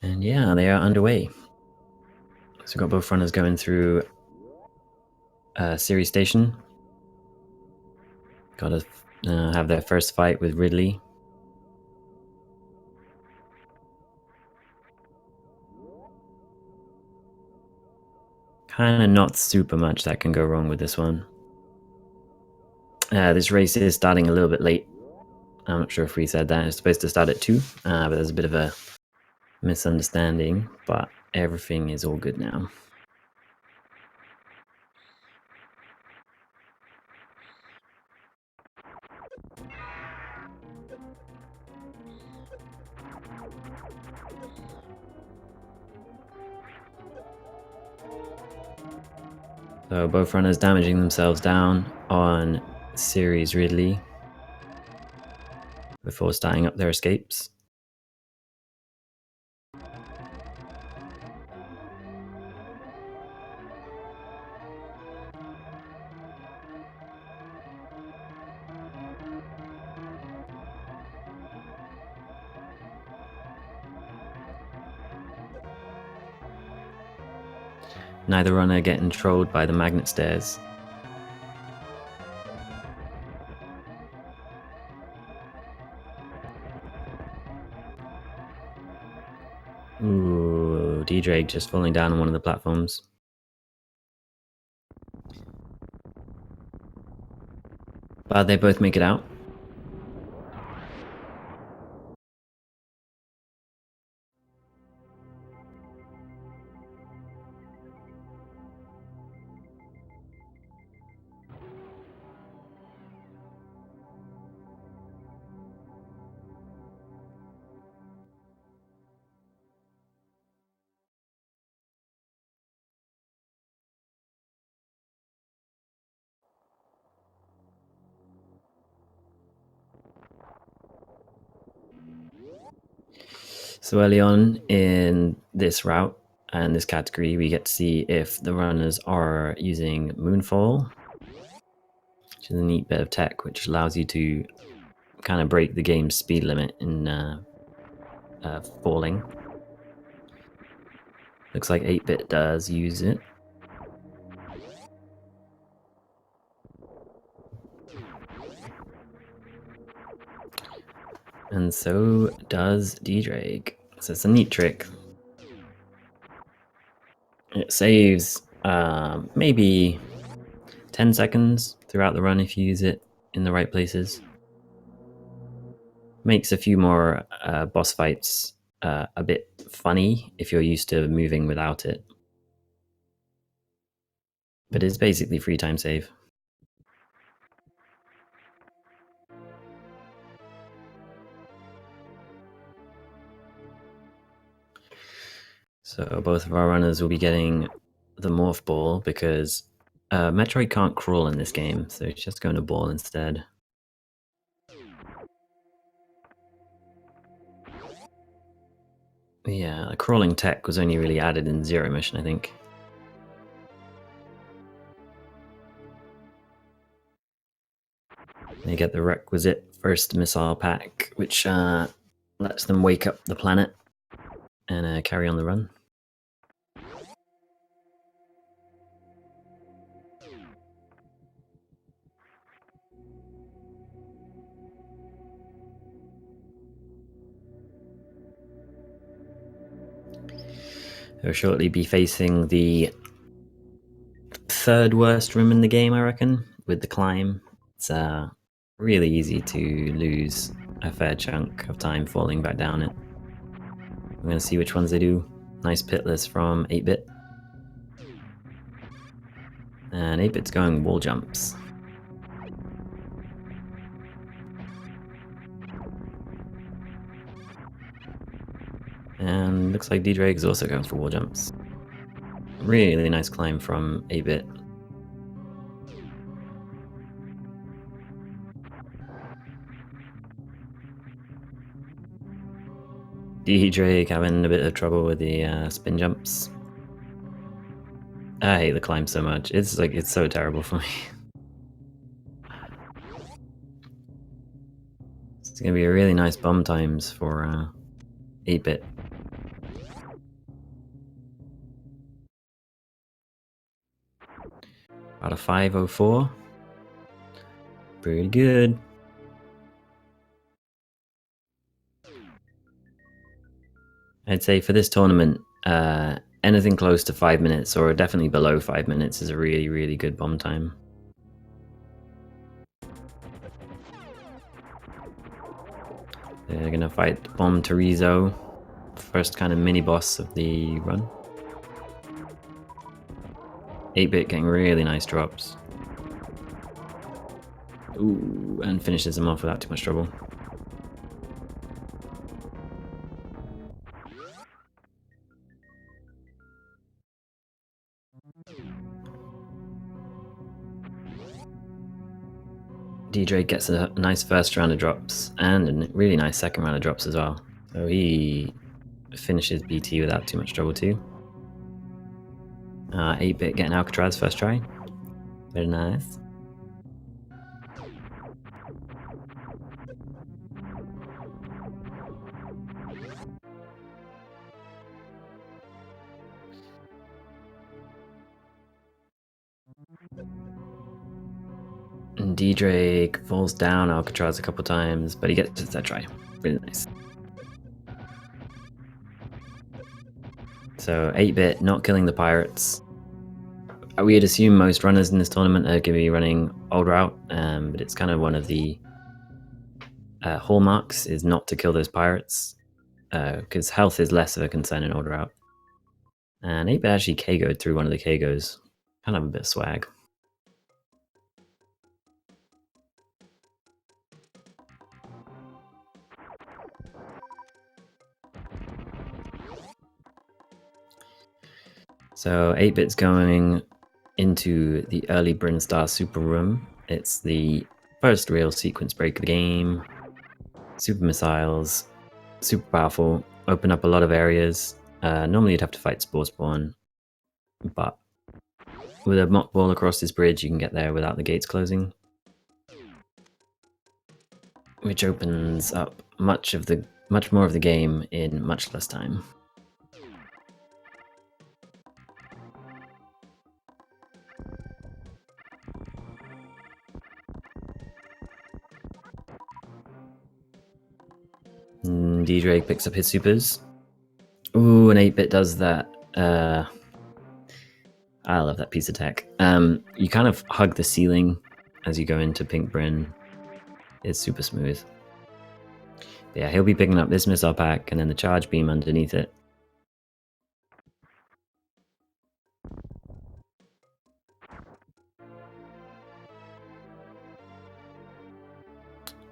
And yeah, they are underway. So we've got both runners going through Ceres Station. Gotta have their first fight with Ridley. Kind of not super much that can go wrong with this one. This race is starting a little bit late. I'm not sure if we said that. It's supposed to start at 2, but there's a bit of a misunderstanding, but everything is all good now. So both runners damaging themselves down on Ceres Ridley before starting up their escapes. Neither runner getting trolled by the magnet stairs. Ooh, Ddraig just falling down on one of the platforms. But they both make it out. So early on in this route and this category, we get to see if the runners are using Moonfall, which is a neat bit of tech which allows you to kind of break the game's speed limit in falling. Looks like 8-bit does use it. And so does Ddraig. So it's a neat trick. It saves maybe 10 seconds throughout the run if you use it in the right places. Makes a few more boss fights a bit funny if you're used to moving without it. But it's basically free time save. So both of our runners will be getting the morph ball because Metroid can't crawl in this game, so it's just going to ball instead. Yeah, the crawling tech was only really added in Zero Mission, I think. They get the requisite first missile pack, which lets them wake up the planet and carry on the run. They'll shortly be facing the third worst room in the game, I reckon, with the climb. It's really easy to lose a fair chunk of time falling back down it. I'm going to see which ones they do. Nice pitless from 8-bit. And 8-bit's going wall jumps. And looks like Ddraig is also going for wall jumps. Really nice climb from 8-bit. Ddraig having a bit of trouble with the spin jumps. I hate the climb so much. It's so terrible for me. It's gonna be a really nice bomb times for 8-bit. out of 504. Pretty good. I'd say for this tournament, anything close to 5 minutes or definitely below 5 minutes is a really, really good bomb time. They're gonna fight Bomb Terizo, first kind of mini boss of the run. 8-bit getting really nice drops. Ooh, and finishes him off without too much trouble. Ddraig gets a nice first round of drops and a really nice second round of drops as well. So he finishes BT without too much trouble too. 8-bit getting Alcatraz first try. Very nice. And Ddraig falls down Alcatraz a couple times, but he gets that try. Really nice. So 8-bit not killing the pirates. We'd assume most runners in this tournament are going to be running old route, but it's kind of one of the hallmarks is not to kill those pirates, because health is less of a concern in old route. And 8-bit actually KO'd through one of the KOs. Kind of a bit of swag. So 8-bit's going into the early Brinstar Super Room. It's the first real sequence break of the game. Super missiles, super powerful, open up a lot of areas. Normally you'd have to fight Spore Spawn, but with a mock ball across this bridge you can get there without the gates closing, which opens up much more of the game in much less time. Ddraig picks up his supers. Ooh, an 8-bit does that. I love that piece of tech. You kind of hug the ceiling as you go into Pink Bryn. It's super smooth. But yeah, he'll be picking up this missile pack and then the charge beam underneath it.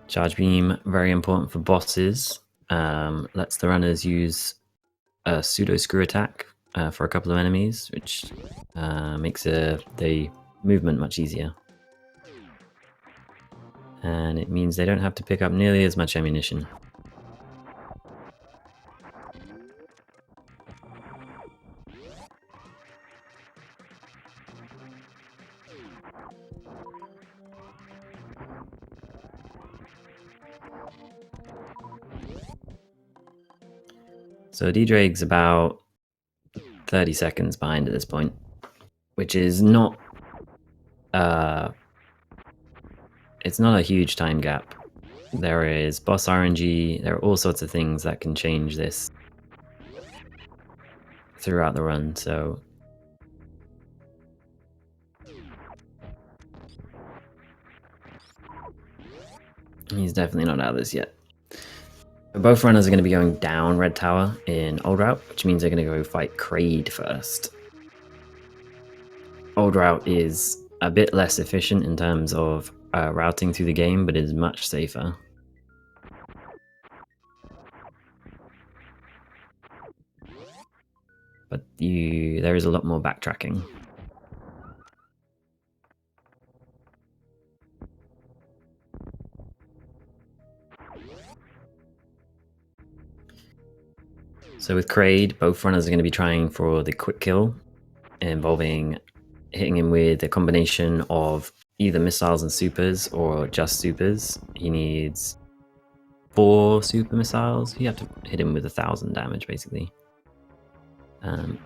Charge beam, very important for bosses. Lets the runners use a pseudo screw attack for a couple of enemies, which makes the movement much easier. And it means they don't have to pick up nearly as much ammunition. So Ddraig's about 30 seconds behind at this point, which is not it's not a huge time gap. There is boss RNG, there are all sorts of things that can change this throughout the run, so he's definitely not out of this yet. Both runners are going to be going down Red Tower in Old Route, which means they're going to go fight Kraid first. Old Route is a bit less efficient in terms of routing through the game, but is much safer. But there is a lot more backtracking. So with Kraid, both runners are going to be trying for the quick kill, involving hitting him with a combination of either missiles and supers or just supers. He needs 4 super missiles. You have to hit him with 1,000 damage, basically.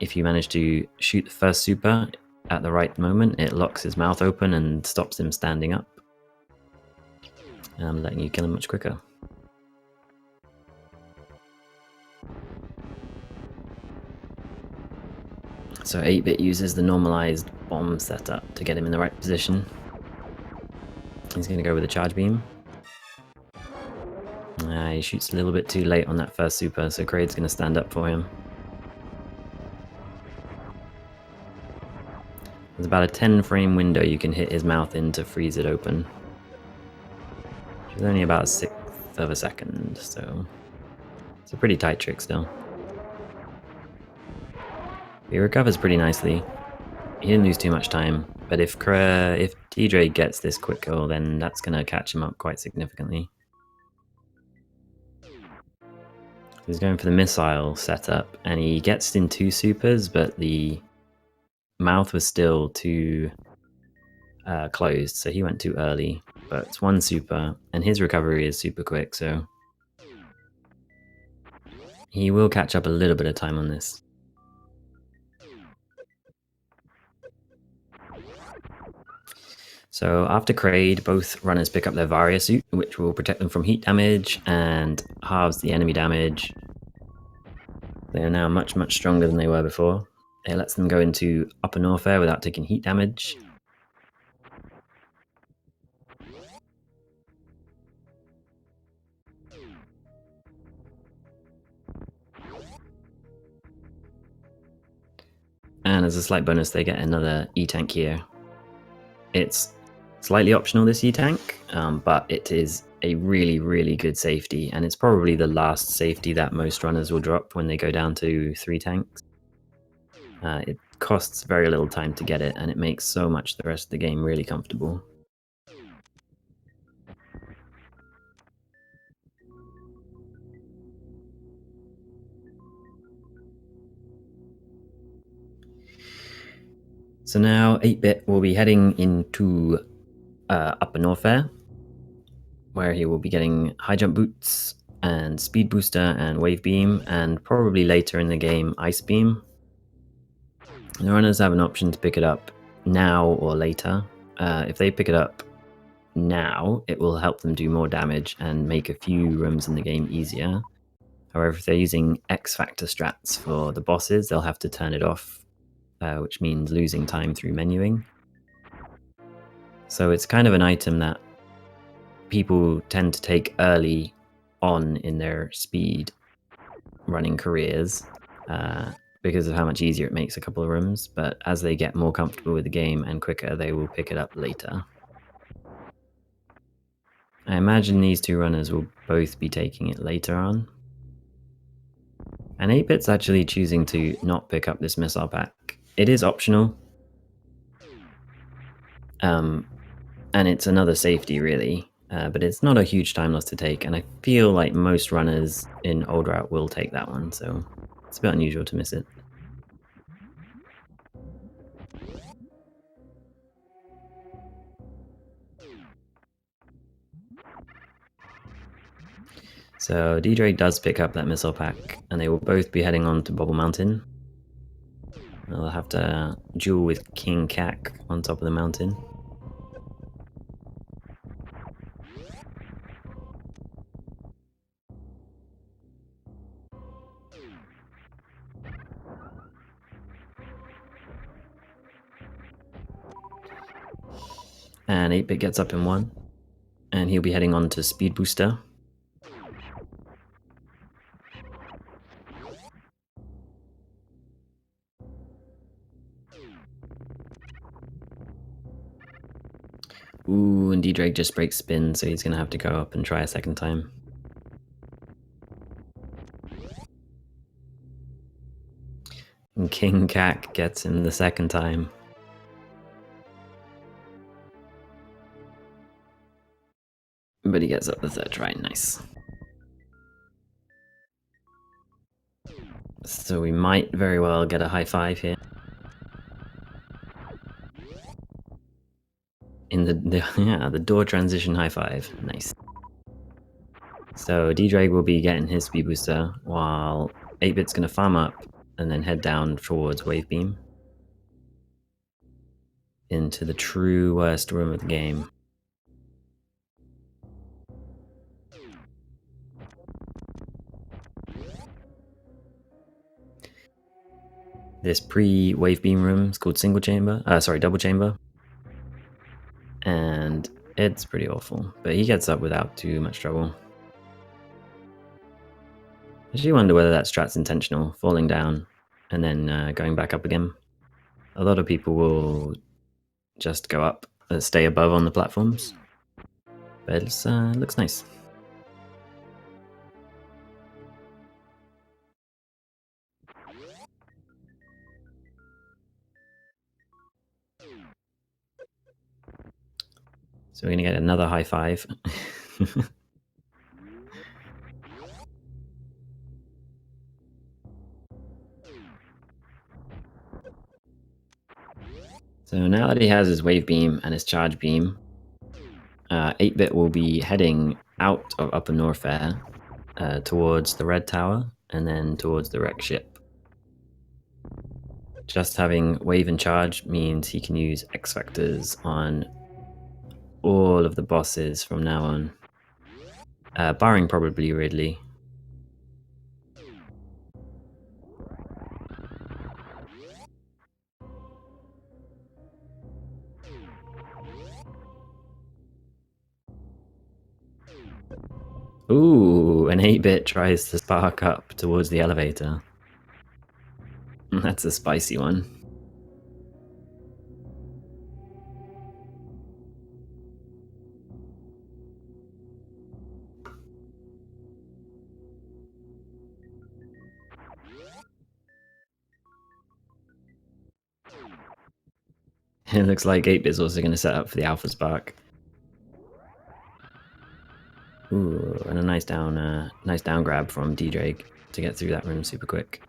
If you manage to shoot the first super, at the right moment, it locks his mouth open and stops him standing up, letting you kill him much quicker. So 8-bit uses the normalized bomb setup to get him in the right position. He's going to go with a charge beam. He shoots a little bit too late on that first super, so Kraid's going to stand up for him. There's about a 10 frame window you can hit his mouth in to freeze it open. Which is only about a 1/6 of a second, so it's a pretty tight trick still. He recovers pretty nicely. He didn't lose too much time, but if Ddraig gets this quick kill, then that's going to catch him up quite significantly. He's going for the missile setup, and he gets in 2 supers, but the mouth was still too closed, so he went too early. But it's 1 super, and his recovery is super quick, so he will catch up a little bit of time on this. So after Kraid, both runners pick up their Varia suit, which will protect them from heat damage and halves the enemy damage. They are now much, much stronger than they were before. It lets them go into upper Norfair without taking heat damage. And as a slight bonus, they get another E-Tank here. It's slightly optional, this E-Tank, but it is a really, really good safety, and it's probably the last safety that most runners will drop when they go down to 3 tanks. It costs very little time to get it, and it makes so much the rest of the game really comfortable. So now 8-bit will be heading into upper Norfair, where he will be getting high jump boots and speed booster and wave beam, and probably later in the game ice beam. The runners have an option to pick it up now or later. If they pick it up now, it will help them do more damage and make a few rooms in the game easier. However, if they're using X Factor strats for the bosses, they'll have to turn it off, which means losing time through menuing. So it's kind of an item that people tend to take early on in their speed running careers because of how much easier it makes a couple of rooms, but as they get more comfortable with the game and quicker, they will pick it up later. I imagine these 2 runners will both be taking it later on. And 8-bit's actually choosing to not pick up this missile pack. It is optional. And it's another safety, really. But it's not a huge time loss to take, and I feel like most runners in Old Route will take that one, so it's a bit unusual to miss it. So Ddraig does pick up that missile pack, and they will both be heading on to Bobble Mountain. They'll have to duel with King Kak on top of the mountain. And 8-bit gets up in 1, and he'll be heading on to Speed Booster. Ooh, and Ddraig just breaks spin, so he's going to have to go up and try a second time. And King Kak gets him the second time. But he gets up the 3rd try, nice. So we might very well get a high 5 here. In the door transition high 5, nice. So Ddraig will be getting his speed booster, while 8-bit's going to farm up and then head down towards wave beam. into the true worst room of the game. This pre-wave beam room is called double chamber. And it's pretty awful, but he gets up without too much trouble. I actually wonder whether that strat's intentional, falling down and then going back up again. A lot of people will just go up, stay above on the platforms, but it looks nice. So we're going to get another high five. So now that he has his wave beam and his charge beam, 8-bit will be heading out of Upper Norfair towards the red tower and then towards the wreck ship. Just having wave and charge means he can use X Factors on all of the bosses from now on, barring probably Ridley. Ooh, an 8-bit tries to spark up towards the elevator. That's a spicy one. It looks like 8-bit's also going to set up for the Alpha Spark. Ooh, and a nice down grab from Ddraig to get through that room super quick.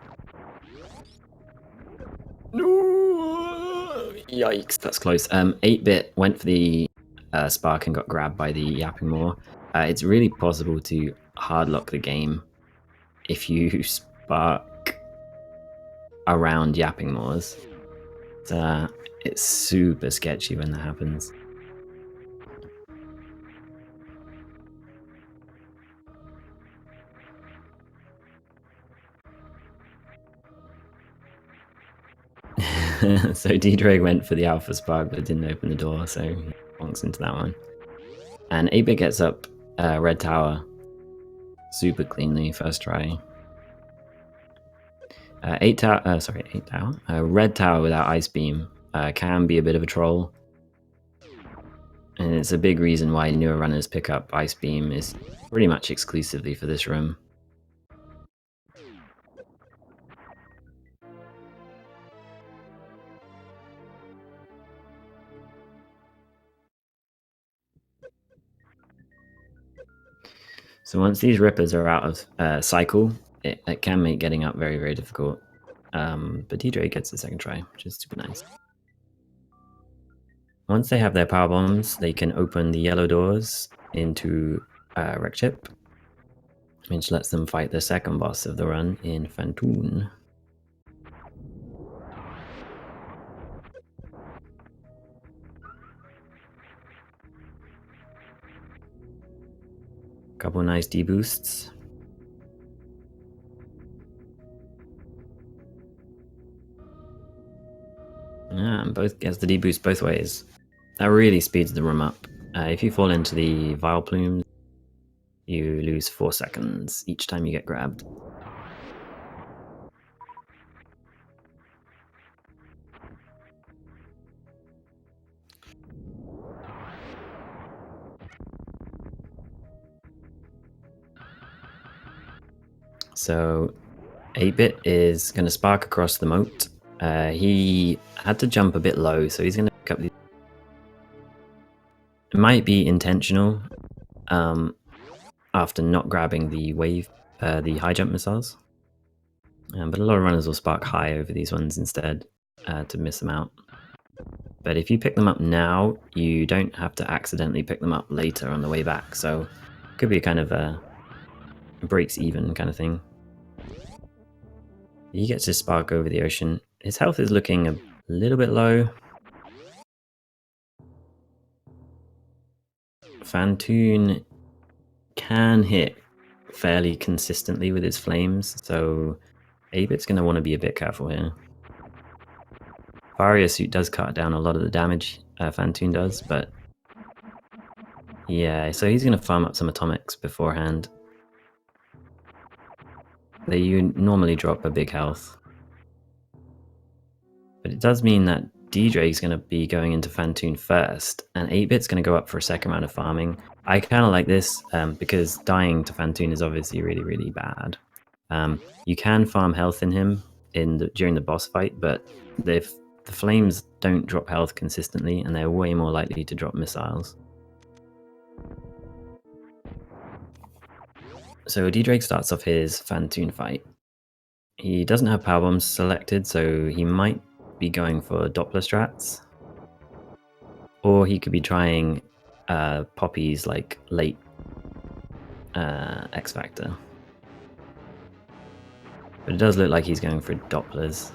No! Yikes, that's close. 8-bit went for the spark and got grabbed by the Yapping Maw. It's really possible to hardlock the game if you spark around Yapping Maws. It's super sketchy when that happens. So Ddraig went for the Alpha Spark but didn't open the door, so he bonks into that one. And 8-bit gets up Red Tower super cleanly first try. Red Tower without Ice Beam can be a bit of a troll. And it's a big reason why newer runners pick up Ice Beam is pretty much exclusively for this room. So once these rippers are out of cycle, it can make getting up very, very difficult. But Ddraig gets the second try, which is super nice. Once they have their power bombs, they can open the yellow doors into Wreck Ship, which lets them fight the second boss of the run in Phantoon. Couple nice D-boosts. Yeah, both gets the D-boost both ways. That really speeds the room up. If you fall into the Vile Plumes, you lose 4 seconds each time you get grabbed. So 8-bit is going to spark across the moat. He had to jump a bit low, so he's going to pick up these. It might be intentional after not grabbing the high jump missiles. But a lot of runners will spark high over these ones instead to miss them out. But if you pick them up now, you don't have to accidentally pick them up later on the way back. So it could be a kind of a breaks even kind of thing. He gets his spark over the ocean. His health is looking a little bit low. Fantoon can hit fairly consistently with his flames, so 8bit's going to want to be a bit careful here. Barrier Suit does cut down a lot of the damage Fantoon does, but yeah, so he's going to farm up some atomics beforehand. They normally drop a big health. But it does mean that Ddraig's going to be going into Fantoon first, and 8bit's going to go up for a second round of farming. I kind of like this because dying to Fantoon is obviously really, really bad. You can farm health in him during the boss fight, but the flames don't drop health consistently, and they're way more likely to drop missiles. So Ddraig starts off his Fantoon fight. He doesn't have power bombs selected, so he might be going for Doppler strats, or he could be trying Poppy's like late X Factor. But it does look like he's going for Dopplers.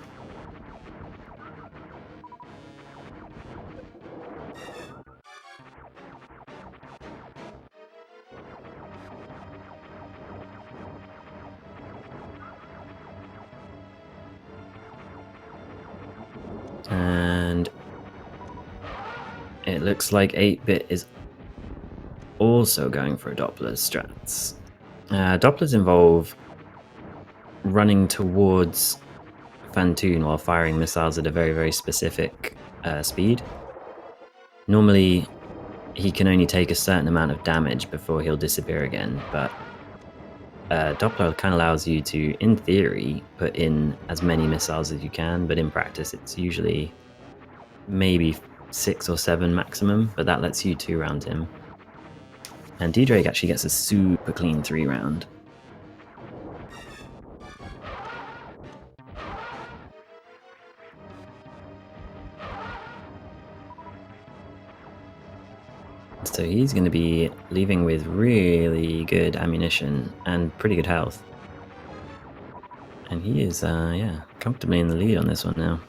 And it looks like 8bit is also going for Doppler strats. Dopplers involve running towards Fantoon while firing missiles at a very, very specific speed. Normally, he can only take a certain amount of damage before he'll disappear again, but Doppler kind of allows you to, in theory, put in as many missiles as you can, but in practice it's usually maybe 6 or 7 maximum, but that lets you 2-round him. And Ddraig actually gets a super clean 3-round. So he's going to be leaving with really good ammunition and pretty good health. And he is, yeah, comfortably in the lead on this one now.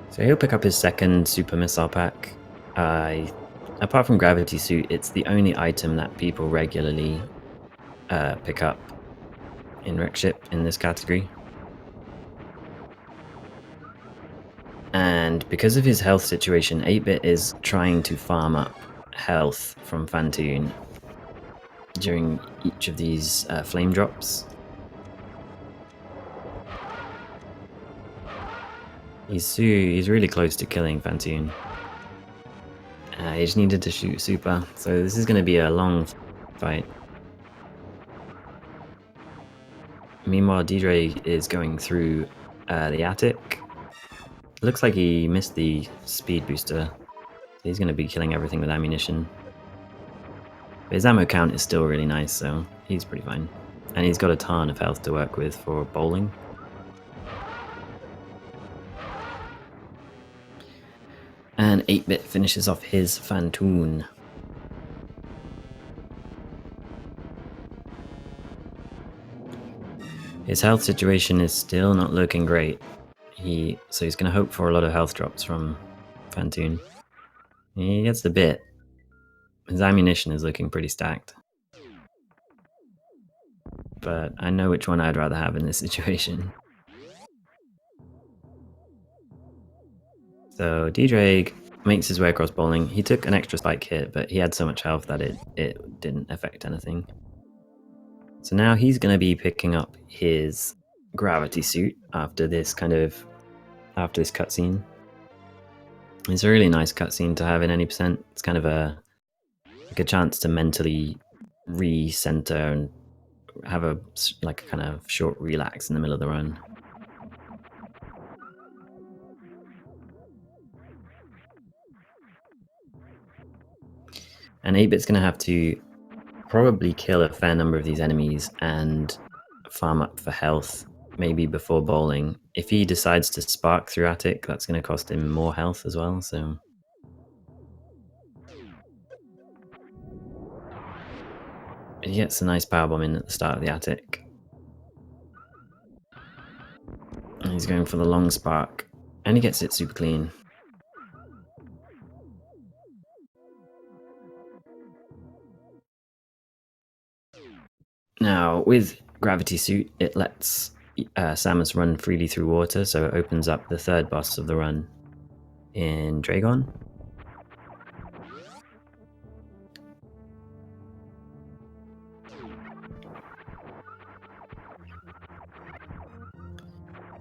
So he'll pick up his second super missile pack. Apart from Gravity Suit, it's the only item that people regularly pick up in Wreck Ship in this category. And because of his health situation, 8bit is trying to farm up health from Fantoon during each of these flame drops. He's really close to killing Fantoon. He just needed to shoot super, so this is going to be a long fight. Meanwhile, Ddraig is going through the attic. Looks like he missed the speed booster. He's going to be killing everything with ammunition. But his ammo count is still really nice, so he's pretty fine. And he's got a ton of health to work with for bowling. And 8bit finishes off his Fantoon. His health situation is still not looking great. So he's going to hope for a lot of health drops from Fantoon. He gets the bit. His ammunition is looking pretty stacked. But I know which one I'd rather have in this situation. So Ddraig makes his way across bowling. He took an extra spike hit, but he had so much health that it didn't affect anything. So now he's going to be picking up his Gravity Suit after this cutscene. It's a really nice cutscene to have in any percent. It's kind of a chance to mentally recenter and have a kind of short relax in the middle of the run. And 8bit's going to have to probably kill a fair number of these enemies and farm up for health, maybe before bowling. If he decides to spark through attic, that's going to cost him more health as well, so... He gets a nice powerbomb in at the start of the attic. And he's going for the long spark. And he gets it super clean. Now, with Gravity Suit, it lets Samus run freely through water, so it opens up the third boss of the run in Dragon.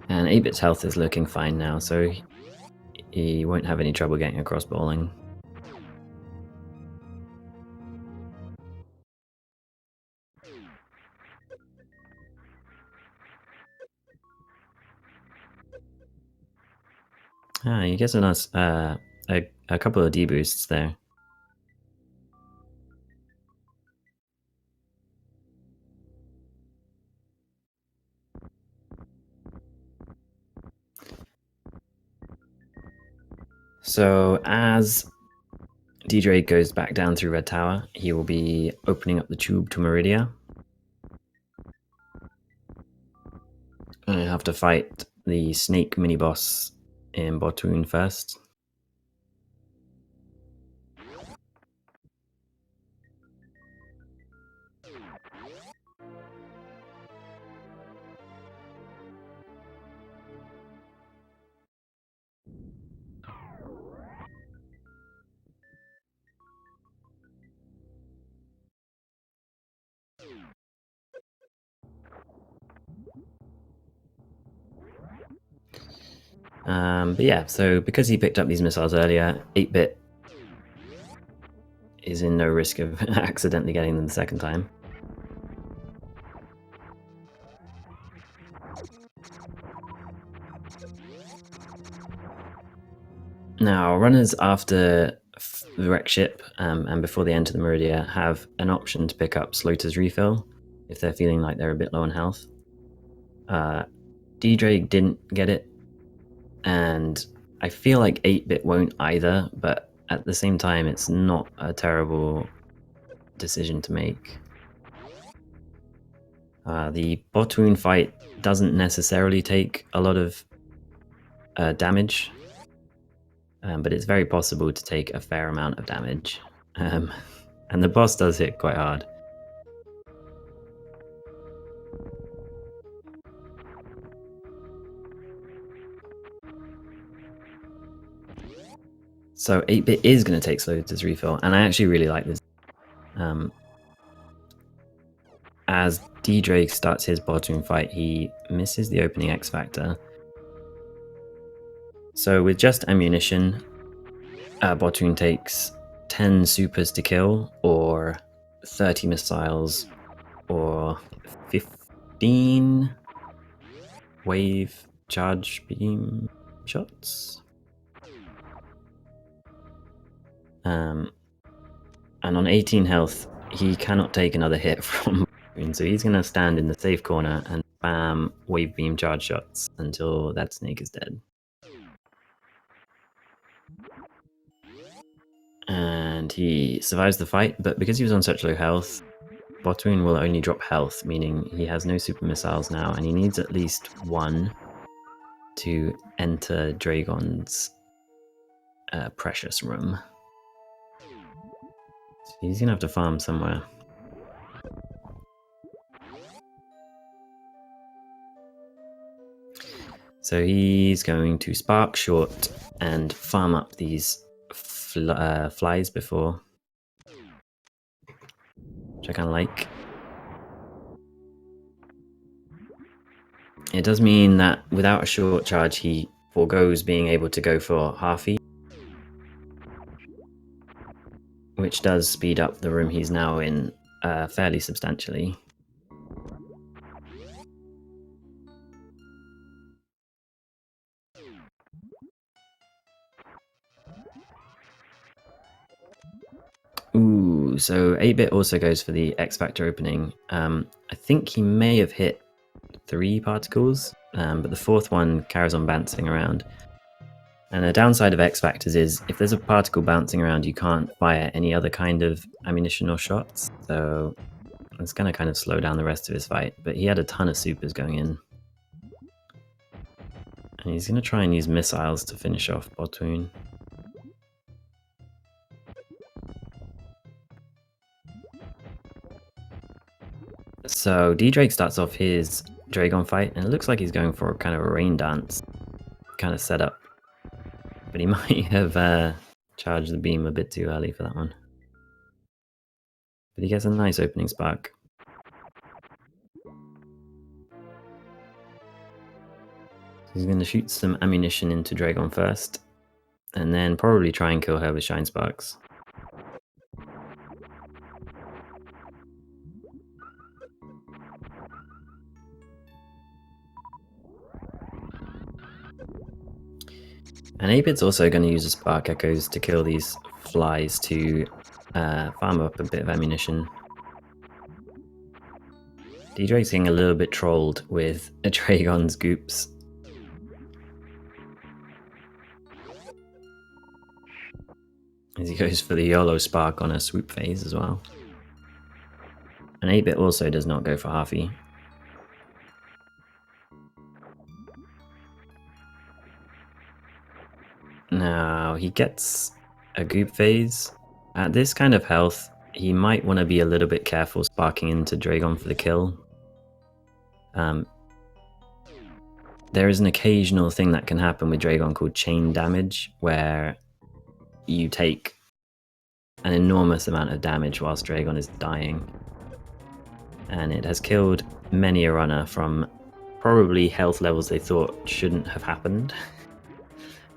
And 8bit's health is looking fine now, so he won't have any trouble getting across bowling. He gets a nice, a couple of D-boosts there. So as Ddraig goes back down through Red Tower, he will be opening up the tube to Meridia. I have to fight the snake mini-boss in Bottoon first. But yeah, so because he picked up these missiles earlier, 8bit is in no risk of accidentally getting them the second time. Now, runners after the wreck ship and before they enter the Meridia have an option to pick up Slota's refill if they're feeling like they're a bit low on health. Ddraig didn't get it, and I feel like 8bit won't either, but at the same time, it's not a terrible decision to make. The Bottoon fight doesn't necessarily take a lot of damage, but it's very possible to take a fair amount of damage. And the boss does hit quite hard. So 8bit is going to take Slota's refill, and I actually really like this. As Ddraig starts his Bottoon fight, he misses the opening X Factor. So with just ammunition, Bottoon takes 10 supers to kill, or 30 missiles, or 15 wave charge beam shots. And on 18 health, he cannot take another hit from Bottoon, so he's going to stand in the safe corner and spam wave beam charge shots until that snake is dead. And he survives the fight, but because he was on such low health, Bottoon will only drop health, meaning he has no super missiles now, and he needs at least one to enter Dragon's precious room. So he's gonna have to farm somewhere. So he's going to spark short and farm up these flies before, which I kind of like. It does mean that without a short charge, he forgoes being able to go for half-E, which does speed up the room he's now in fairly substantially. Ooh, so 8bit also goes for the X Factor opening. I think he may have hit 3 particles, but the fourth one carries on bouncing around. And the downside of X Factors is if there's a particle bouncing around, you can't fire any other kind of ammunition or shots. So It's going to kind of slow down the rest of his fight, but he had a ton of supers going in. And he's going to try and use missiles to finish off Botwoon. So Ddraig starts off his Dragon fight, and it looks like he's going for kind of a rain dance kind of setup. But he might have charged the beam a bit too early for that one. But he gets a nice opening spark. He's going to shoot some ammunition into Dragon first, and then probably try and kill her with Shine Sparks. And 8bit's also going to use the Spark Echoes to kill these flies to farm up a bit of ammunition. Ddraig's getting a little bit trolled with a Dragon's Goops. As he goes for the YOLO Spark on a swoop phase as well. And 8bit also does not go for Halfy. Now he gets a Goop phase. At this kind of health, he might want to be a little bit careful sparking into Dragon for the kill. There is an occasional thing that can happen with Dragon called chain damage, where you take an enormous amount of damage whilst Dragon is dying. And it has killed many a runner from probably health levels they thought shouldn't have happened.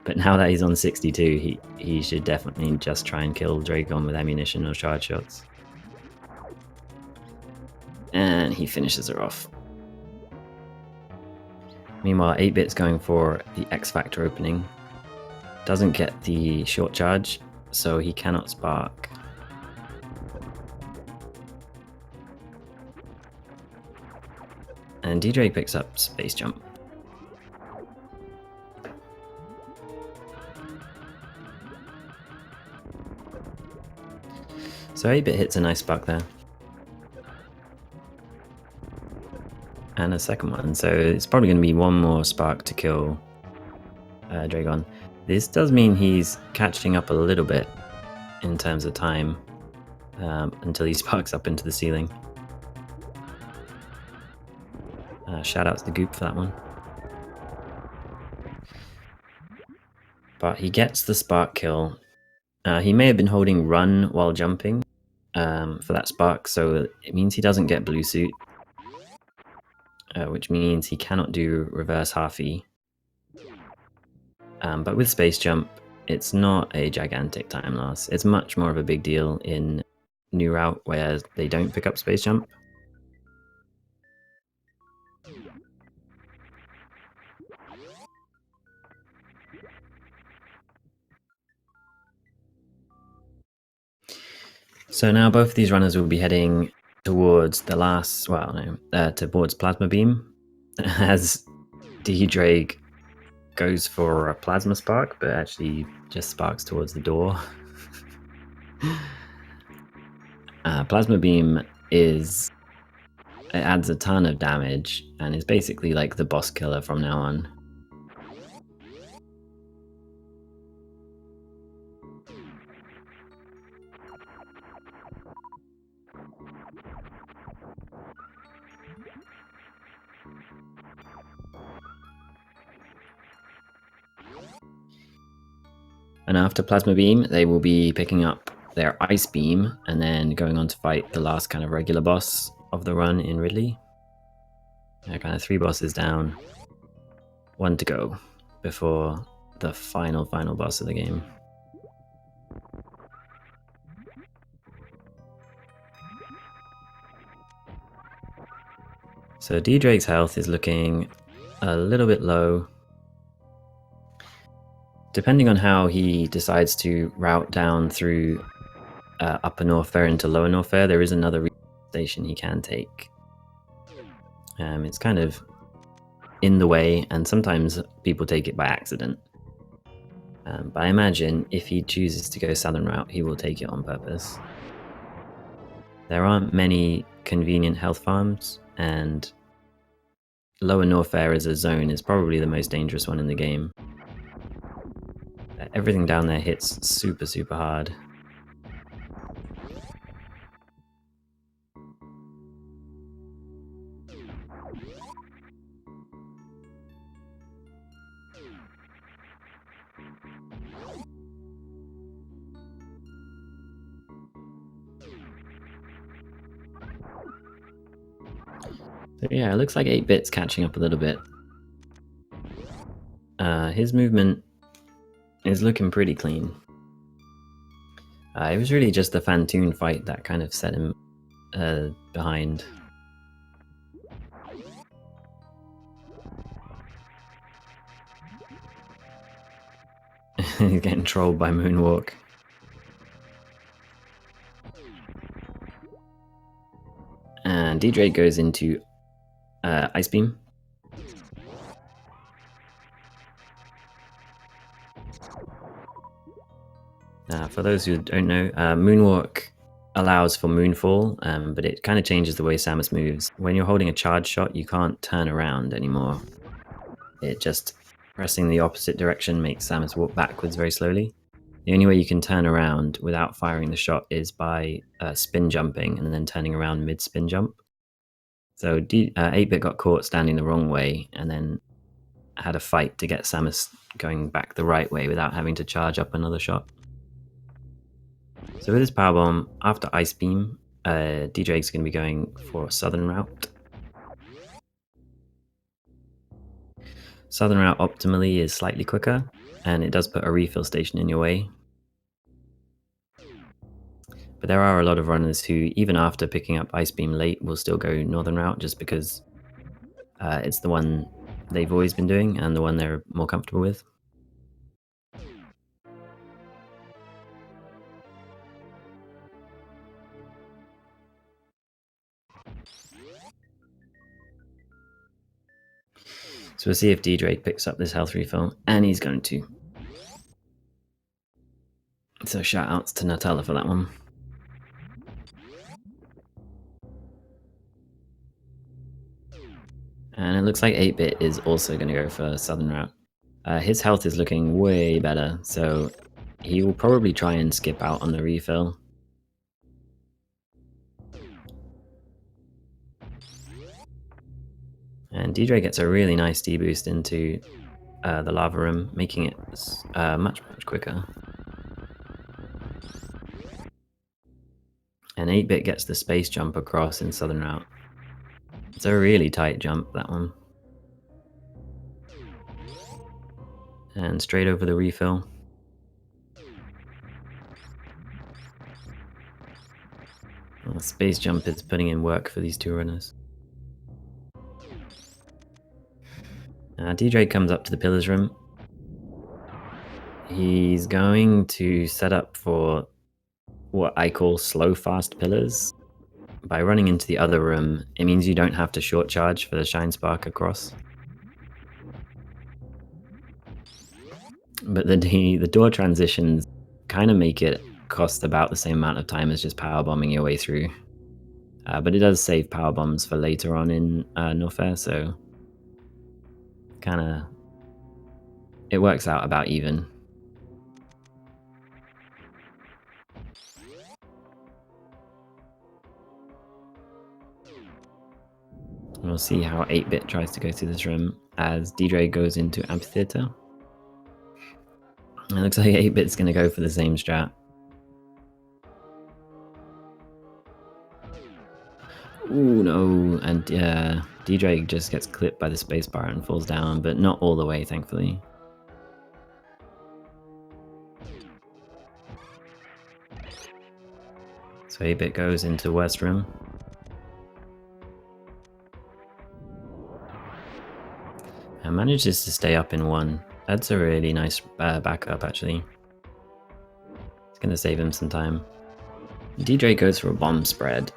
But now that he's on 62, he should definitely just try and kill Dragon with ammunition or charge shots. And he finishes her off. Meanwhile, 8bit's going for the X Factor opening. Doesn't get the short charge, so he cannot spark. And Ddraig picks up Space Jump. So 8bit hits a nice spark there. And a second one, so it's probably going to be one more spark to kill Dragon. This does mean he's catching up a little bit in terms of time until he sparks up into the ceiling. Shout out to the Goop for that one. But he gets the spark kill. He may have been holding run while jumping for that spark, so it means he doesn't get blue suit. Which means he cannot do reverse Halfy. But with Space Jump, it's not a gigantic time loss. It's much more of a big deal in New Route where they don't pick up Space Jump. So now both of these runners will be heading towards the last, towards Plasma Beam, as Ddraig goes for a Plasma Spark, but actually just sparks towards the door. Plasma Beam it adds a ton of damage, and is basically like the boss killer from now on. And after Plasma Beam, they will be picking up their Ice Beam and then going on to fight the last kind of regular boss of the run in Ridley. Kind of 3 bosses down, 1 to go before the final boss of the game. So Ddraig's health is looking a little bit low. Depending on how he decides to route down through Upper Norfair into Lower Norfair, there is another station he can take. It's kind of in the way, and sometimes people take it by accident. But I imagine if he chooses to go Southern Route, he will take it on purpose. There aren't many convenient health farms, and Lower Norfair as a zone is probably the most dangerous one in the game. Everything down there hits super, super hard. So yeah, it looks like 8bit's catching up a little bit. His movement is looking pretty clean. It was really just the Fantoon fight that kind of set him behind. He's getting trolled by Moonwalk. And Ddraig goes into Ice Beam. For those who don't know, Moonwalk allows for Moonfall, but it kind of changes the way Samus moves. When you're holding a charge shot, you can't turn around anymore. It just pressing the opposite direction makes Samus walk backwards very slowly. The only way you can turn around without firing the shot is by spin jumping and then turning around mid-spin jump. So 8bit got caught standing the wrong way and then had a fight to get Samus going back the right way without having to charge up another shot. So with his Powerbomb, after Ice Beam, Ddraig's going to be going for Southern Route. Southern Route optimally is slightly quicker, and it does put a refill station in your way. But there are a lot of runners who, even after picking up Ice Beam late, will still go Northern Route just because it's the one they've always been doing and the one they're more comfortable with. So we'll see if Ddraig picks up this health refill, and he's going to. So shout outs to Nutella for that one. And it looks like 8bit is also going to go for Southern Route. His health is looking way better, so he will probably try and skip out on the refill. And Ddraig gets a really nice D-boost into the lava room, making it much, much quicker. And 8bit gets the space jump across in Southern Route. It's a really tight jump, that one. And straight over the refill. Well, space jump is putting in work for these two runners. Ddraig comes up to the pillars room. He's going to set up for what I call slow fast pillars. By running into the other room, it means you don't have to short charge for the Shine Spark across. But the door transitions kind of make it cost about the same amount of time as just power bombing your way through. But it does save power bombs for later on in Norfair, so kind of it works out about even. We'll see how 8bit tries to go through this room as Ddraig goes into Amphitheater. It looks like 8bit's going to go for the same strat. Ooh, no, and Ddraig just gets clipped by the spacebar and falls down, but not all the way, thankfully. So 8bit goes into West Room. And manages to stay up in one. That's a really nice backup, actually. It's going to save him some time. Ddraig goes for a bomb spread.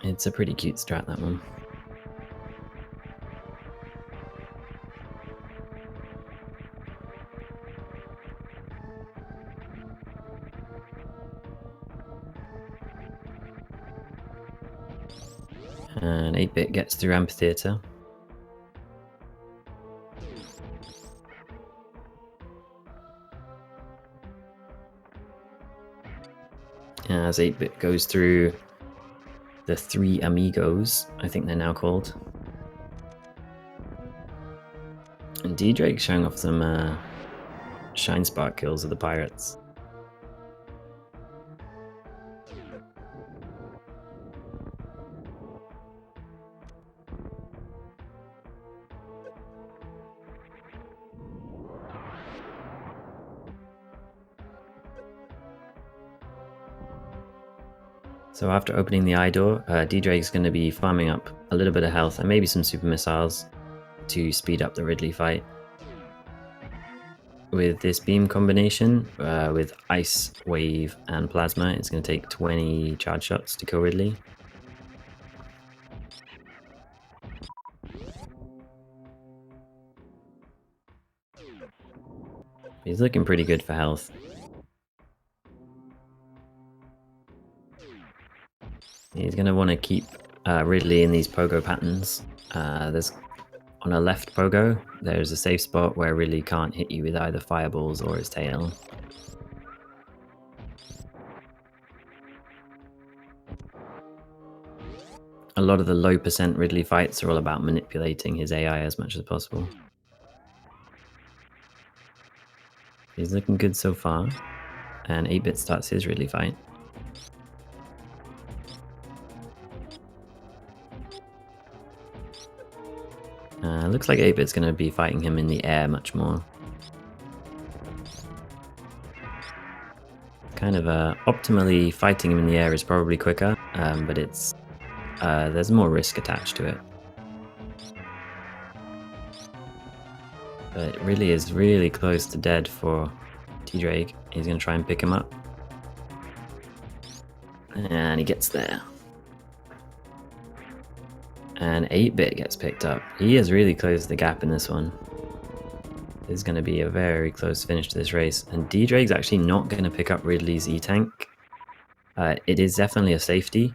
It's a pretty cute strat, that one. And 8-bit gets through Amphitheater. As 8-bit goes through the 3 amigos, I think they're now called. And Ddraig showing off some Shine Spark kills of the pirates. So after opening the eye door, Ddraig's going to be farming up a little bit of health and maybe some super missiles to speed up the Ridley fight. With this beam combination, with Ice, Wave, and Plasma, it's going to take 20 charge shots to kill Ridley. He's looking pretty good for health. He's going to want to keep Ridley in these pogo patterns. There's on a left pogo, there's a safe spot where Ridley can't hit you with either fireballs or his tail. A lot of the low percent Ridley fights are all about manipulating his AI as much as possible. He's looking good so far, and 8-bit starts his Ridley fight. Looks like 8-bit's going to be fighting him in the air much more. Kind of optimally fighting him in the air is probably quicker, but it's there's more risk attached to it. But it really is really close to dead for Ddraig. He's going to try and pick him up. And he gets there. And 8-bit gets picked up. He has really closed the gap in this one. This is going to be a very close finish to this race. And Ddraig's actually not going to pick up Ridley's E-Tank. It is definitely a safety,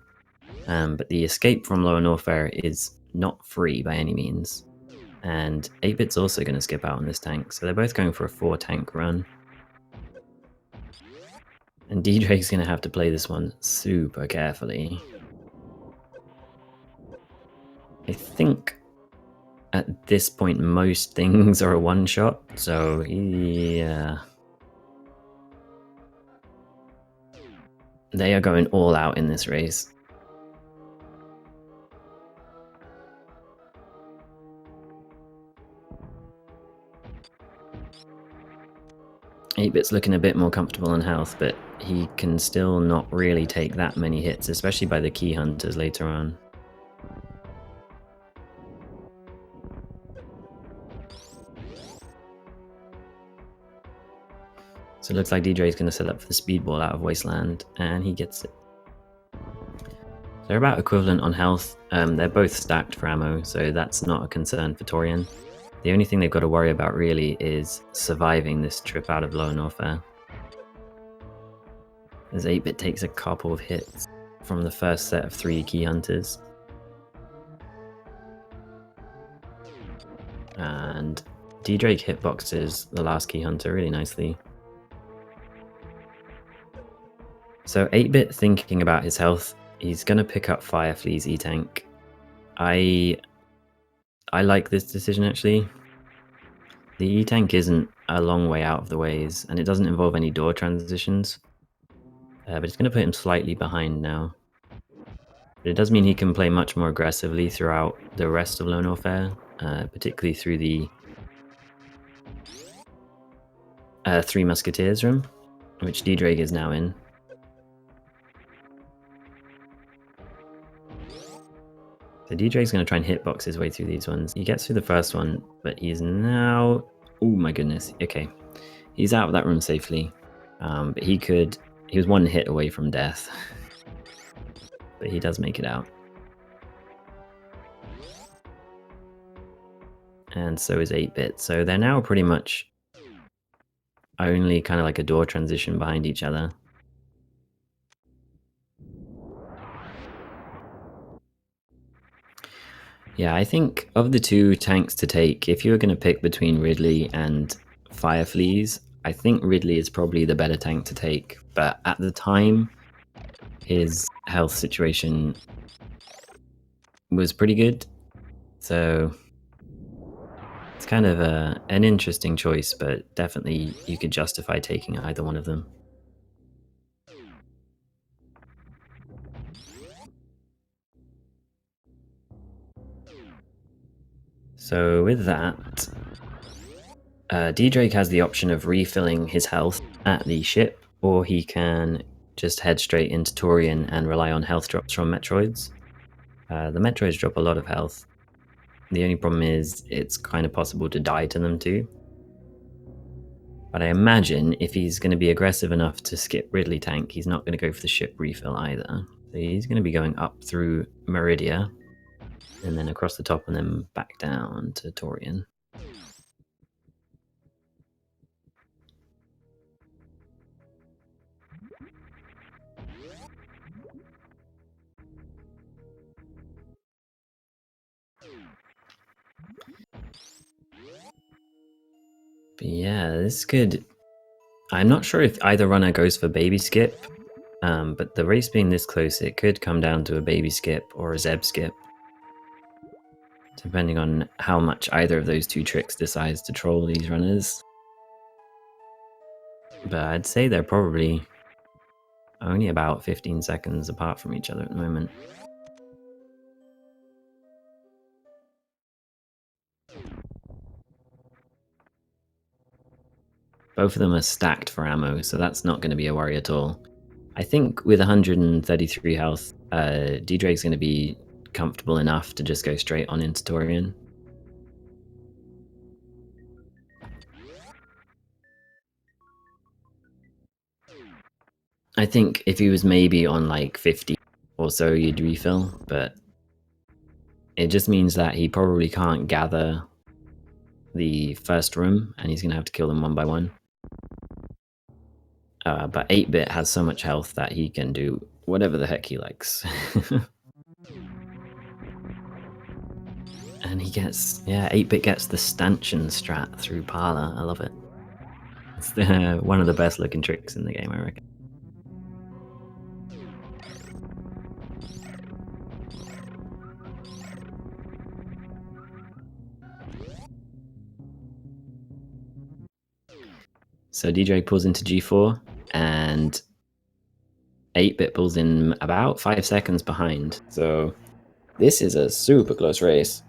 but the escape from Lower Norfair is not free by any means. And 8-bit's also going to skip out on this tank, so they're both going for a 4-tank run. And Ddraig's going to have to play this one super carefully. I think at this point most things are a one-shot, so yeah. They are going all out in this race. Eight-bit's looking a bit more comfortable in health, but he can still not really take that many hits, especially by the key hunters later on. So it looks like Ddraig's going to set up for the speedball out of Wasteland, and he gets it. They're about equivalent on health. They're both stacked for ammo, so that's not a concern for Torian. The only thing they've got to worry about really is surviving this trip out of Lower Norfair. As 8-bit takes a couple of hits from the first set of 3 key hunters. And Ddraig hitboxes the last key hunter really nicely. So 8-bit thinking about his health, he's going to pick up Fireflea's E-Tank. I like this decision actually. The E-Tank isn't a long way out of the ways, and it doesn't involve any door transitions. But it's going to put him slightly behind now. But it does mean he can play much more aggressively throughout the rest of Lower Norfair, particularly through the 3 Musketeers room, which Ddraig is now in. So Ddraig's going to try and hitbox his way through these ones. He gets through the first one, but he's now... Oh my goodness, okay. He's out of that room safely, but he was 1 hit away from death. But he does make it out. And so is 8-bit. So they're now pretty much only kind of like a door transition behind each other. Yeah, I think of the two tanks to take, if you were going to pick between Ridley and Fire Fleas, I think Ridley is probably the better tank to take. But at the time, his health situation was pretty good. So it's kind of an interesting choice, but definitely you could justify taking either one of them. So with that, Ddraig has the option of refilling his health at the ship, or he can just head straight into Torian and rely on health drops from Metroids. The Metroids drop a lot of health. The only problem is it's kind of possible to die to them too. But I imagine if he's going to be aggressive enough to skip Ridley tank, he's not going to go for the ship refill either. So he's going to be going up through Meridia, and then across the top and then back down to Torian. But yeah, this could... I'm not sure if either runner goes for baby skip, but the race being this close, it could come down to a baby skip or a Zeb skip, depending on how much either of those two tricks decides to troll these runners. But I'd say they're probably only about 15 seconds apart from each other at the moment. Both of them are stacked for ammo, so that's not going to be a worry at all. I think with 133 health, Ddraig's going to be comfortable enough to just go straight on into Torian. I think if he was maybe on like 50 or so, you'd refill, but it just means that he probably can't gather the first room, and he's going to have to kill them one by one. But 8-bit has so much health that he can do whatever the heck he likes. And he gets, yeah, 8-bit gets the stanchion strat through Parlor. I love it. It's one of the best looking tricks in the game, I reckon. So Ddraig pulls into G4, and 8-bit pulls in about 5 seconds behind. So this is a super close race.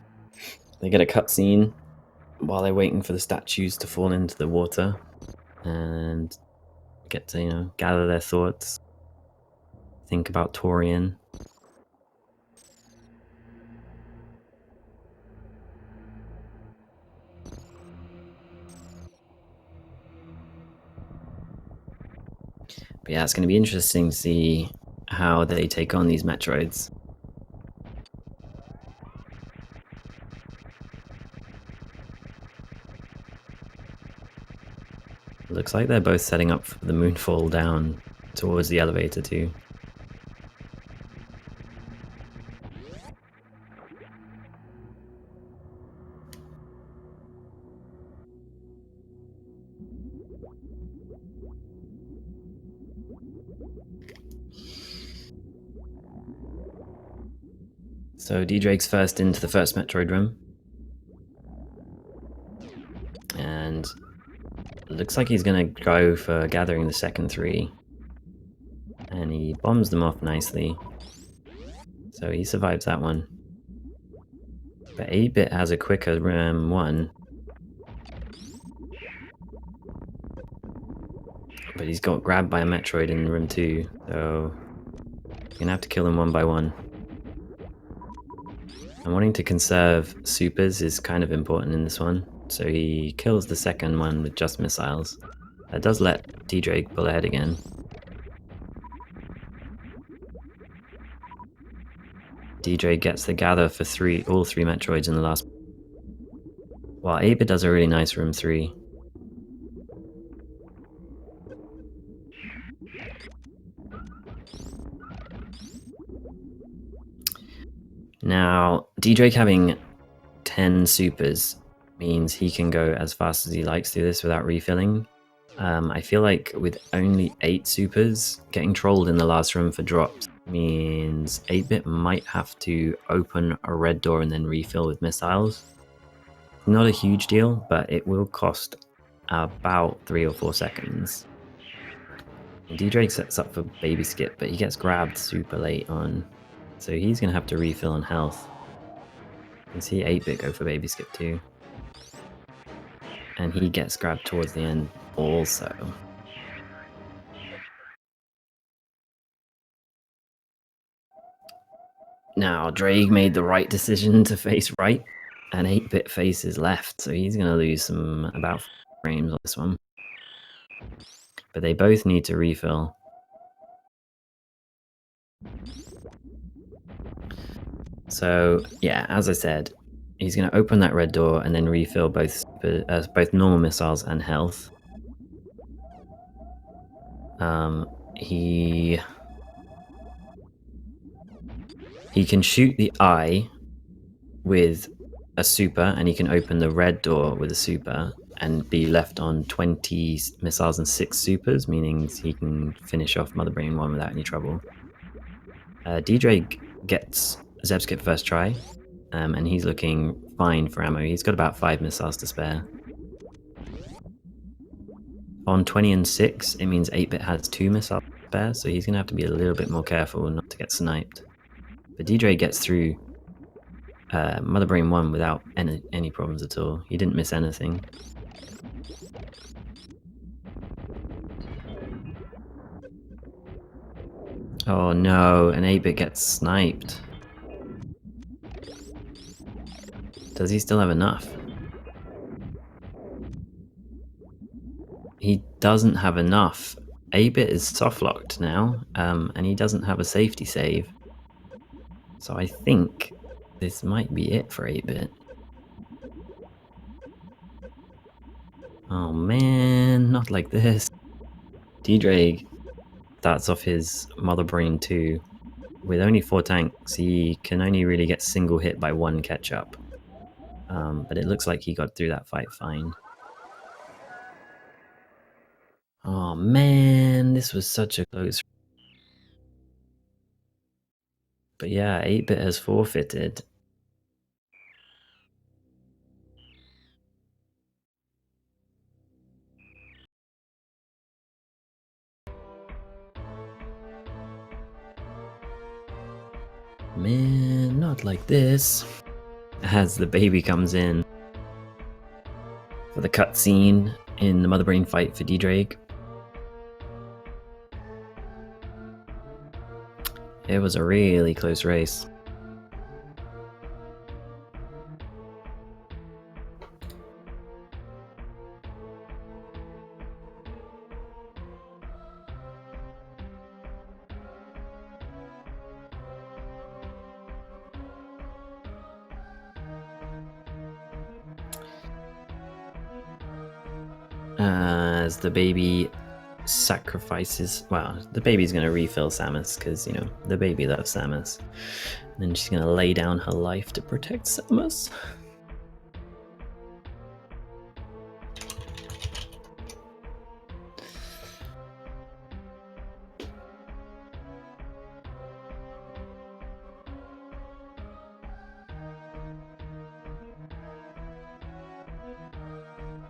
They get a cutscene while they're waiting for the statues to fall into the water and get to, you know, gather their thoughts, think about Torian. But yeah, it's going to be interesting to see how they take on these Metroids. Looks like they're both setting up for the moonfall down towards the elevator too. So Ddraig's first into the first Metroid room. And looks like he's going to go for gathering the second 3. And he bombs them off nicely. So he survives that one. But 8-bit has a quicker room 1. But he's got grabbed by a Metroid in room 2. So you're going to have to kill him one by one. And wanting to conserve supers is kind of important in this one. So he kills the second one with just missiles. That does let Ddraig pull ahead again. Ddraig gets the gather for all three Metroids in the last... While 8-bit does a really nice room 3. Now, Ddraig having 10 supers means he can go as fast as he likes through this without refilling. I feel like with only 8 supers, getting trolled in the last room for drops means 8-bit might have to open a red door and then refill with missiles. Not a huge deal, but it will cost about 3 or 4 seconds. Ddraig sets up for baby skip, but he gets grabbed super late on, so he's going to have to refill on health. You can see 8-bit go for baby skip too. And he gets grabbed towards the end also. Now, Ddraig made the right decision to face right, and 8-bit faces left, so he's going to lose about 4 frames on this one. But they both need to refill. So, yeah, as I said, he's going to open that red door and then refill both normal missiles and health. He can shoot the eye with a super, and he can open the red door with a super and be left on 20 missiles and 6 supers, meaning he can finish off Mother Brain 1 without any trouble. Ddraig gets Zebskip first try, and he's looking fine for ammo. He's got about 5 missiles to spare. On 20 and 6, it means 8-bit has 2 missiles to spare, so he's going to have to be a little bit more careful not to get sniped. But Ddraig gets through Mother Brain 1 without any problems at all. He didn't miss anything. Oh no, an 8-bit gets sniped. Does he still have enough? He doesn't have enough. 8-bit is soft-locked now, and he doesn't have a safety save. So I think this might be it for 8-bit. Oh man, not like this. Ddraig starts off his Mother Brain 2 with only 4 tanks. He can only really get single hit by 1 catch-up. But it looks like he got through that fight fine. Oh man, this was such a close. But yeah, 8-bit has forfeited. Man, not like this. As the baby comes in for the cutscene in the Mother Brain fight for Ddraig. It was a really close race. As the baby sacrifices, well, the baby's going to refill Samus because, you know, the baby loves Samus. And then she's going to lay down her life to protect Samus.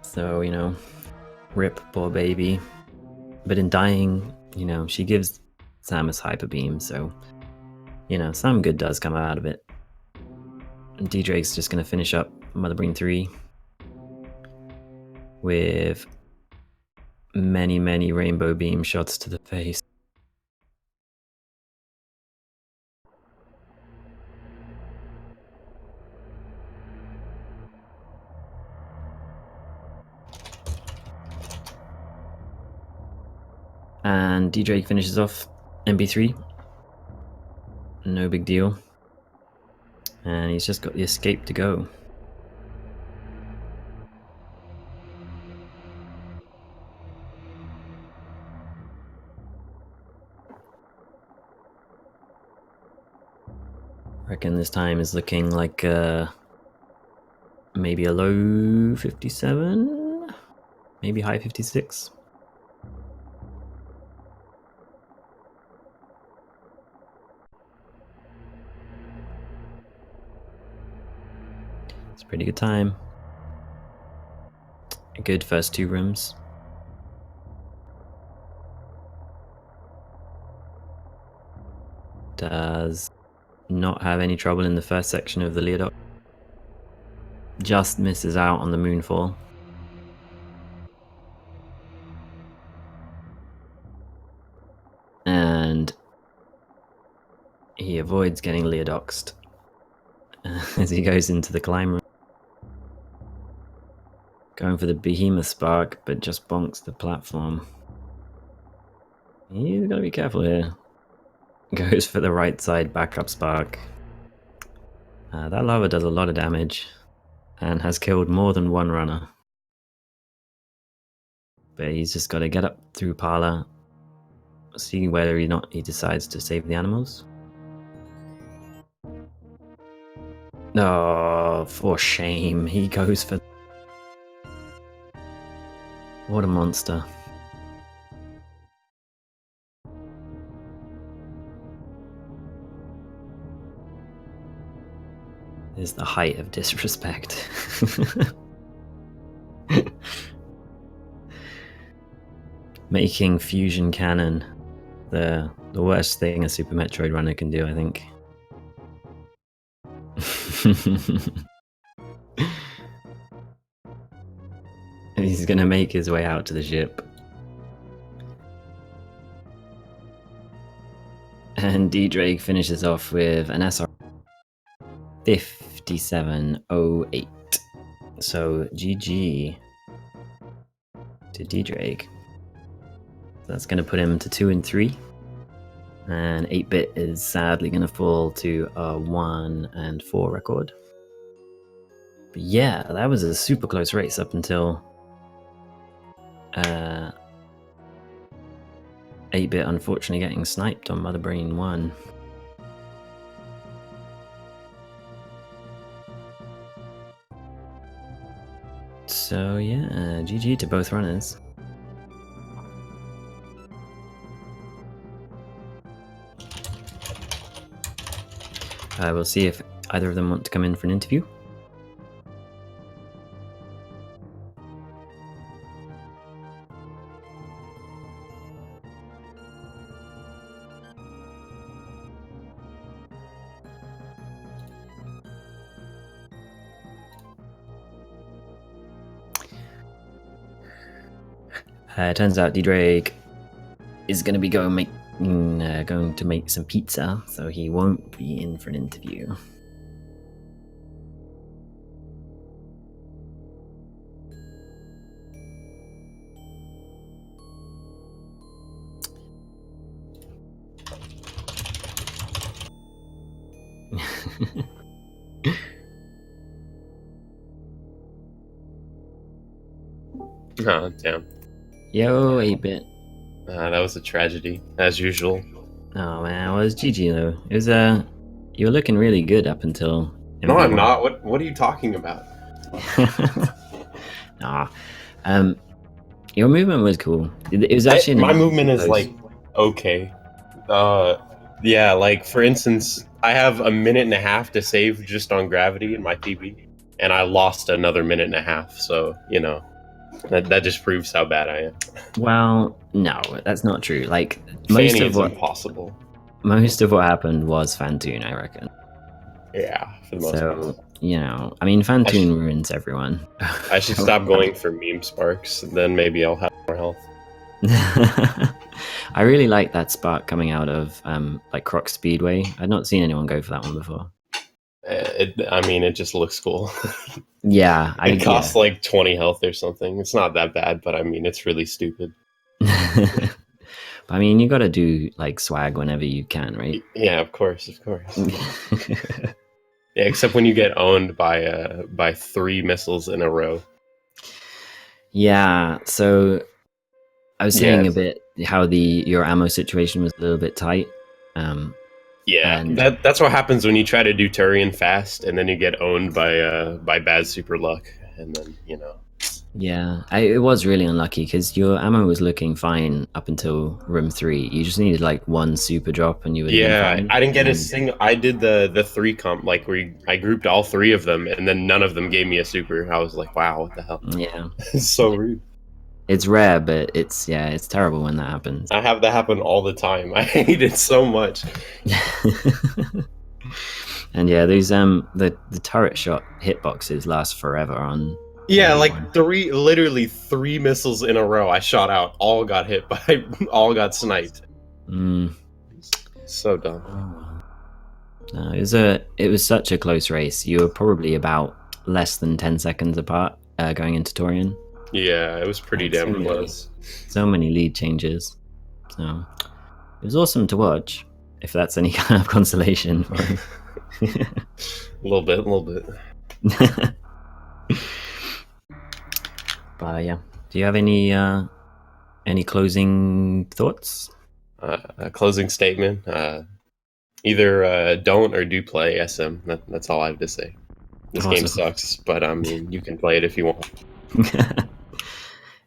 So, you know, rip poor baby. But in dying, you know, she gives Samus Hyper Beam, so, you know, some good does come out of it. Ddraig's just going to finish up Mother Brain 3 with many, many rainbow beam shots to the face. And Ddraig finishes off MB3. No big deal. And he's just got the escape to go. Reckon this time is looking like maybe a low 57, maybe high 56. It's a pretty good time. A good first 2 rooms. Does not have any trouble in the first section of the Leodock. Just misses out on the Moonfall. And he avoids getting Leodoxed as he goes into the climb room. Going for the Behemoth Spark, but just bonks the platform. He's got to be careful here. Goes for the right side backup Spark. That lava does a lot of damage and has killed more than one runner. But he's just got to get up through Parla, see whether or not he decides to save the animals. Oh, for shame. He goes for... What a monster. Is the height of disrespect. Making fusion cannon the worst thing a Super Metroid runner can do, I think. He's gonna make his way out to the ship. And Ddraig finishes off with an SR 5708. So GG to Ddraig. That's going to put him to 2 and 3. And 8-bit is sadly going to fall to a 1 and 4 record. But yeah, that was a super close race up until 8-bit unfortunately getting sniped on Mother Brain 1. So yeah, GG to both runners. We'll see if either of them want to come in for an interview. It turns out Ddraig is going to be going to make some pizza, so he won't be in for an interview. Oh, damn. Yo, 8-bit. That was a tragedy, as usual. Oh man, well, it was GG though. It was you were looking really good up until. No, I'm not. What are you talking about? Nah, your movement was cool. It was actually my movement is like okay. Yeah, like for instance, I have a minute and a half to save just on gravity in my PB, and I lost another minute and a half. So you know, that just proves how bad I am. Well, no, that's not true. Like most of what impossible. Most of what happened was Fantoon, I reckon. Yeah, for the most part. You know, I mean, Fantoon ruins everyone. I should stop going for meme sparks, and then maybe I'll have more health. I really like that spark coming out of like Croc Speedway. I'd not seen anyone go for that one before. I mean, it just looks cool. Yeah, it costs like 20 health or something. It's not that bad, but I mean, it's really stupid. But I mean, you got to do like swag whenever you can, right? Yeah, of course. Yeah, except when you get owned by 3 missiles in a row. Yeah, so I was saying a bit how your ammo situation was a little bit tight. Yeah, And that's what happens when you try to do Turian fast, and then you get owned by bad super luck, and then yeah, it was really unlucky because your ammo was looking fine up until room 3. You just needed like one super drop and you would have been Yeah, fine. I didn't get a And single. I did the three comp like where I grouped all three of them, and then none of them gave me a super. I was like, wow, what the hell? yeah, It's so rude. it's rare, but it's terrible when that happens. I have that happen all the time. I hate it so much. And yeah, these the turret shot hitboxes last forever on Yeah, like everyone. literally three missiles in a row I shot out, all got hit by, all got sniped. Mm. So dumb. Oh. No, it was such a close race. You were probably about less than 10 seconds apart going into Torian. Yeah, it was pretty Like damn close. so many lead changes. So it was awesome to watch, if that's any kind of consolation for him. A little bit. But yeah, do you have any closing thoughts? A closing statement. Either don't or do play SM. That's all I have to say. This game Awesome. sucks, but I mean, you can play it if you want.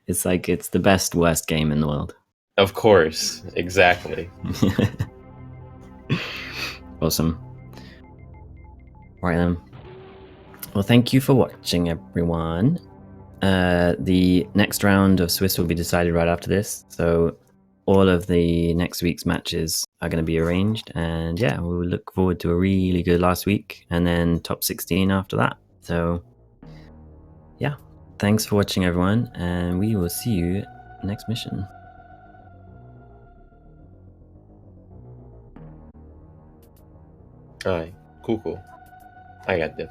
It's like it's the best worst game in the world. Of course, exactly. Awesome. Right then. Well, thank you for watching, everyone. The next round of Swiss will be decided right after this, so all of the next week's matches are going to be arranged, and yeah, we will look forward to a really good last week, and then top 16 after that. So yeah, thanks for watching, everyone, and we will see you next mission. All right, cool. I got dip.